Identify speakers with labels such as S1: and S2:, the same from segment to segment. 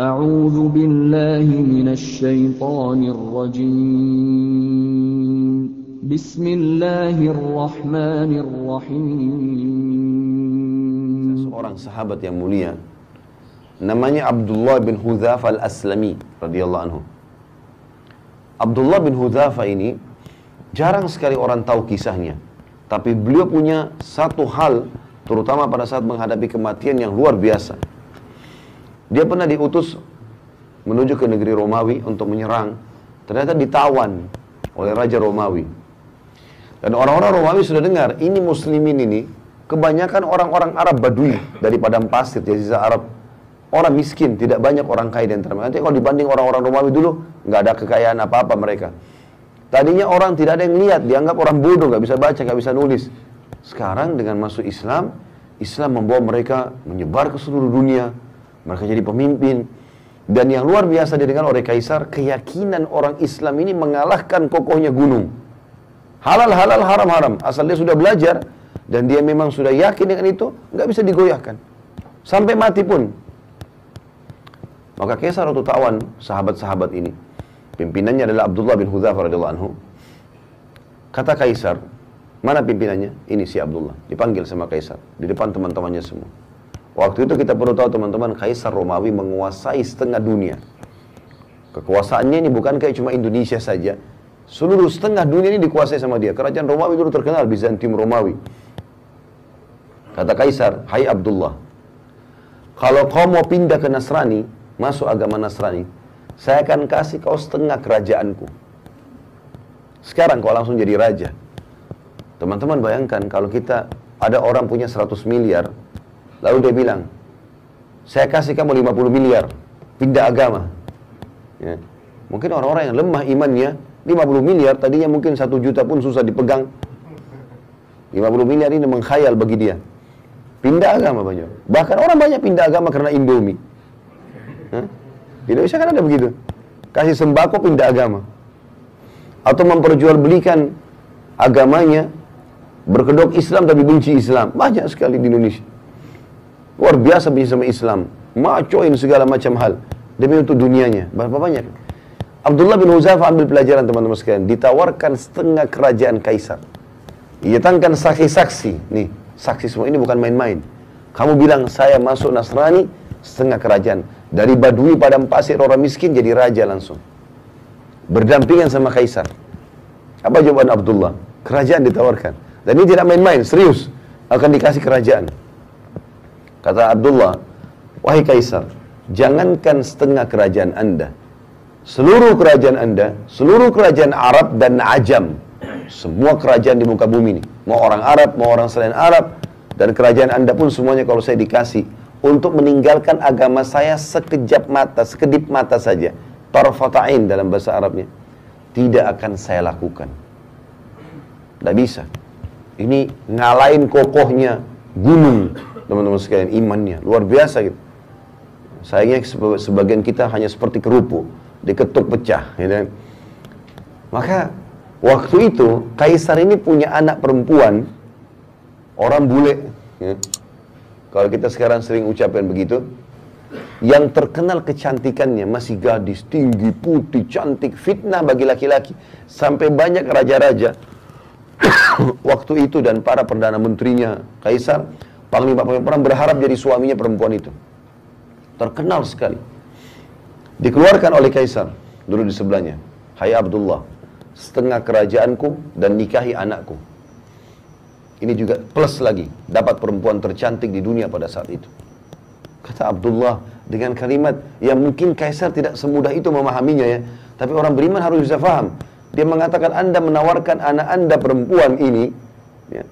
S1: أعوذ بالله من الشيطان الرجيم بسم الله الرحمن الرحيم.
S2: Seorang sahabat yang mulia namanya Abdullah bin Hudzafa al-Aslami radhiyallahu anhu. Abdullah bin Hudzafa ini jarang sekali orang tahu kisahnya, tapi beliau punya satu hal terutama pada saat menghadapi kematian yang luar biasa. Dia pernah diutus menuju ke negeri Romawi untuk menyerang, ternyata ditawan oleh Raja Romawi. Dan orang-orang Romawi sudah dengar, ini muslimin ini kebanyakan orang-orang Arab Badui dari padang pasir, jazirah Arab. Orang miskin, tidak banyak orang kaya di antara mereka. Nanti kalau dibanding orang-orang Romawi dulu, nggak ada kekayaan apa-apa mereka. Tadinya orang tidak ada yang lihat, dianggap orang bodoh, nggak bisa baca, nggak bisa nulis. Sekarang dengan masuk Islam, Islam membawa mereka menyebar ke seluruh dunia. Mereka jadi pemimpin. Dan yang luar biasa didengar oleh Kaisar, keyakinan orang Islam ini mengalahkan kokohnya gunung. Halal, halal, haram, haram. Asal dia sudah belajar, dan dia memang sudah yakin dengan itu, nggak bisa digoyahkan. Sampai mati pun. Maka Kaisar waktu tawan sahabat-sahabat ini, pimpinannya adalah Abdullah bin Hudzafa radhiyallahu anhu. Kata Kaisar, mana pimpinannya? Ini si Abdullah. Dipanggil sama Kaisar, di depan teman-temannya semua. Waktu itu kita perlu tahu teman-teman, Kaisar Romawi menguasai setengah dunia. Kekuasaannya ini bukan kayak cuma Indonesia saja. Seluruh setengah dunia ini dikuasai sama dia. Kerajaan Romawi dulu terkenal, Bizantium Romawi. Kata Kaisar, hai Abdullah, kalau kau mau pindah ke Nasrani, masuk agama Nasrani, saya akan kasih kau setengah kerajaanku. Sekarang kau langsung jadi raja. Teman-teman bayangkan kalau kita ada orang punya 100 miliar, lalu dia bilang, saya kasih kamu 50 miliar, pindah agama. Ya. Mungkin orang-orang yang lemah imannya, 50 miliar tadinya mungkin 1 juta pun susah dipegang. 50 miliar ini mengkhayal bagi dia. Pindah agama banyak. Bahkan orang banyak pindah agama karena Indomie. Di Indonesia kan ada begitu. Kasih sembako pindah agama. Atau memperjualbelikan agamanya, berkedok Islam tapi benci Islam. Banyak sekali di Indonesia. Luar biasa benci sama Islam. Macoin segala macam hal demi untuk dunianya. Berapa banyak? Abdullah bin Hudzafa ambil pelajaran teman-teman sekalian. Ditawarkan setengah kerajaan Kaisar. Datangkan saksi-saksi. Nih, saksi semua ini bukan main-main. Kamu bilang saya masuk Nasrani, setengah kerajaan. Dari Badui padang pasir orang miskin jadi raja langsung. Berdampingan sama Kaisar. Apa jawaban Abdullah? Kerajaan ditawarkan. Dan ini tidak main-main, serius. Akan dikasih kerajaan. Kata Abdullah, wahai Kaisar, jangankan setengah kerajaan Anda, seluruh kerajaan Anda, seluruh kerajaan Arab dan Ajam, semua kerajaan di muka bumi ini, mau orang Arab, mau orang selain Arab, dan kerajaan Anda pun semuanya kalau saya dikasih untuk meninggalkan agama saya sekejap mata, sekedip mata saja, tarfata'in dalam bahasa Arabnya, tidak akan saya lakukan. Tidak bisa. Ini ngalahin kokohnya gunung, teman-teman sekalian, imannya luar biasa gitu. Sayangnya sebagian kita hanya seperti kerupuk, diketuk pecah, gitu. Maka waktu itu Kaisar ini punya anak perempuan, orang bule, ya. Kalau kita sekarang sering ucapkan begitu, yang terkenal kecantikannya, masih gadis, tinggi, putih, cantik, fitnah bagi laki-laki. Sampai banyak raja-raja waktu itu dan para perdana menterinya Kaisar, panglima-panglima perang berharap jadi suaminya perempuan itu. Terkenal sekali. Dikeluarkan oleh Kaisar, dulu di sebelahnya, hai Abdullah, setengah kerajaanku dan nikahi anakku. Ini juga plus lagi, dapat perempuan tercantik di dunia pada saat itu. Kata Abdullah dengan kalimat yang mungkin Kaisar tidak semudah itu memahaminya ya. Tapi orang beriman harus bisa faham. Dia mengatakan, Anda menawarkan anak Anda perempuan ini ya,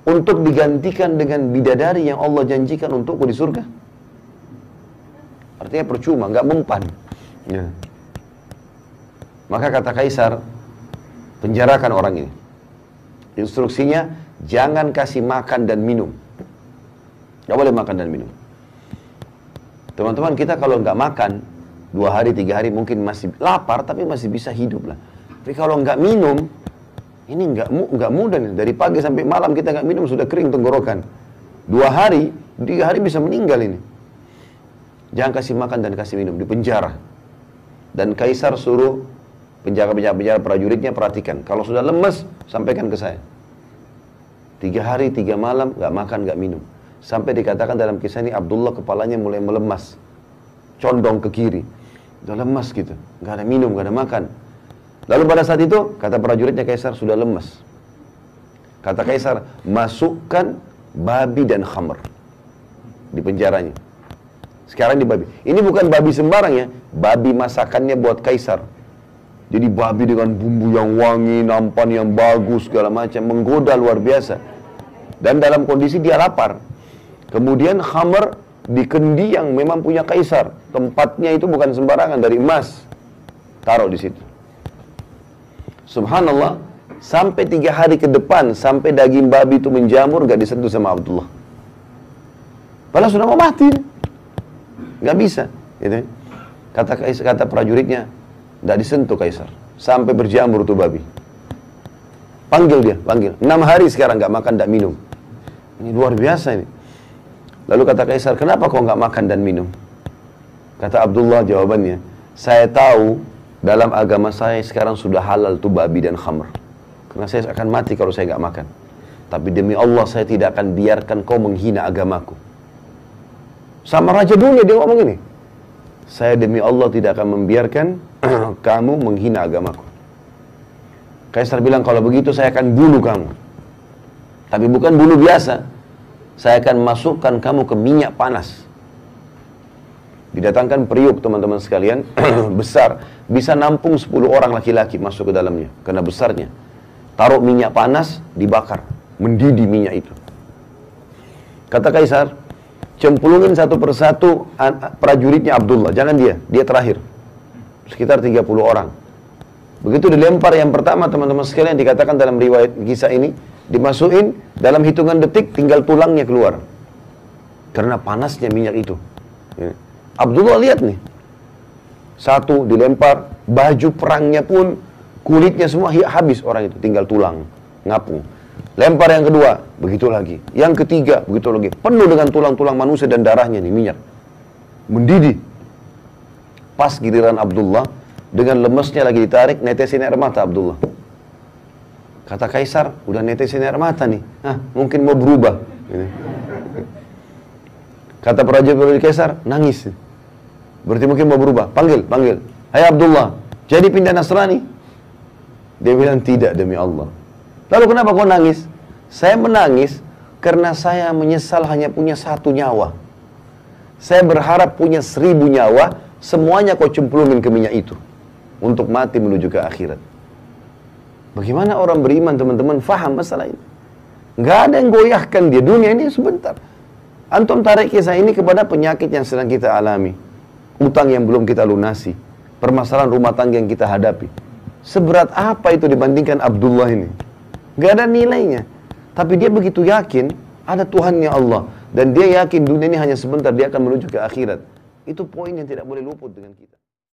S2: untuk digantikan dengan bidadari yang Allah janjikan untukku di surga. Artinya percuma, nggak mempan. Ya. Maka kata Kaisar, penjarakan orang ini. Instruksinya, jangan kasih makan dan minum. Nggak boleh makan dan minum. Teman-teman, kita kalau nggak makan 2 hari, 3 hari mungkin masih lapar, tapi masih bisa hidup lah. Tapi kalau nggak minum, ini nggak mudah nih. Dari pagi sampai malam kita nggak minum sudah kering tenggorokan. 2 hari, 3 hari bisa meninggal ini. Jangan kasih makan dan kasih minum, di penjara. Dan Kaisar suruh penjara prajuritnya perhatikan. Kalau sudah lemes, sampaikan ke saya. 3 hari 3 malam gak makan gak minum. Sampai dikatakan dalam kisah ini Abdullah kepalanya mulai melemas, condong ke kiri. Udah lemas gitu, gak ada minum, gak ada makan. Lalu pada saat itu kata prajuritnya Kaisar sudah lemas. Kata Kaisar, masukkan babi dan khamr di penjaranya. Sekarang di babi. Ini bukan babi sembarang ya, babi masakannya buat Kaisar. Jadi babi dengan bumbu yang wangi, nampan yang bagus, segala macam, menggoda luar biasa. Dan dalam kondisi dia lapar. Kemudian khamr di kendi yang memang punya Kaisar. Tempatnya itu bukan sembarangan, dari emas. Taruh di situ. Subhanallah, sampai 3 hari ke depan, sampai daging babi itu menjamur, gak disentuh sama Abdullah. Padahal sudah mau mati. Gak bisa. Gitu. Kata prajuritnya, gak disentuh Kaisar. Sampai berjamur tuh babi. Panggil dia, panggil. 6 hari sekarang gak makan, gak minum. Ini luar biasa ini. Lalu kata Kaisar, kenapa kau gak makan dan minum? Kata Abdullah jawabannya, saya tahu dalam agama saya sekarang sudah halal tuh babi dan khamr. Karena saya akan mati kalau saya gak makan. Tapi demi Allah saya tidak akan biarkan kau menghina agamaku. Sama raja dunia dia ngomong ini. Saya demi Allah tidak akan membiarkan kamu menghina agamaku. Kaisar bilang, kalau begitu saya akan bunuh kamu. Tapi bukan bunuh biasa. Saya akan masukkan kamu ke minyak panas. Didatangkan periuk teman-teman sekalian, besar. Bisa nampung 10 orang laki-laki masuk ke dalamnya. Karena besarnya. Taruh minyak panas, dibakar. Mendidih minyak itu. Kata Kaisar, cemplungin satu persatu prajuritnya Abdullah. Jangan dia terakhir. Sekitar 30 orang. Begitu dilempar yang pertama teman-teman sekalian, dikatakan dalam riwayat kisah ini, dimasukin dalam hitungan detik tinggal tulangnya keluar. Karena panasnya minyak itu. Abdullah lihat nih. Satu dilempar, baju perangnya pun, kulitnya semua habis orang itu. Tinggal tulang, ngapung. Lempar yang kedua, begitu lagi. Yang ketiga, begitu lagi. Penuh dengan tulang-tulang manusia dan darahnya nih, minyak. Mendidih. Pas giliran Abdullah, dengan lemesnya lagi ditarik, netesin air mata Abdullah. Kata Kaisar, udah netesin air mata nih. Mungkin mau berubah. Kata prajurit Kaisar, nangis. Berarti mungkin mau berubah. Panggil. Hai Abdullah, jadi pindah Nasrani? Dia bilang, tidak demi Allah. Lalu kenapa kau nangis? Saya menangis karena saya menyesal hanya punya 1 nyawa. Saya berharap punya 1000 nyawa, semuanya kau cemplungin ke minyak itu. Untuk mati menuju ke akhirat. Bagaimana orang beriman teman-teman faham masalah ini? Nggak ada yang goyahkan dia, dunia ini sebentar. Antum tarik kisah ini kepada penyakit yang sedang kita alami. Utang yang belum kita lunasi. Permasalahan rumah tangga yang kita hadapi. Seberat apa itu dibandingkan Abdullah ini? Nggak ada nilainya. Tapi dia begitu yakin ada Tuhannya Allah. Dan dia yakin dunia ini hanya sebentar, dia akan menuju ke akhirat. Itu poin yang tidak boleh luput dengan kita.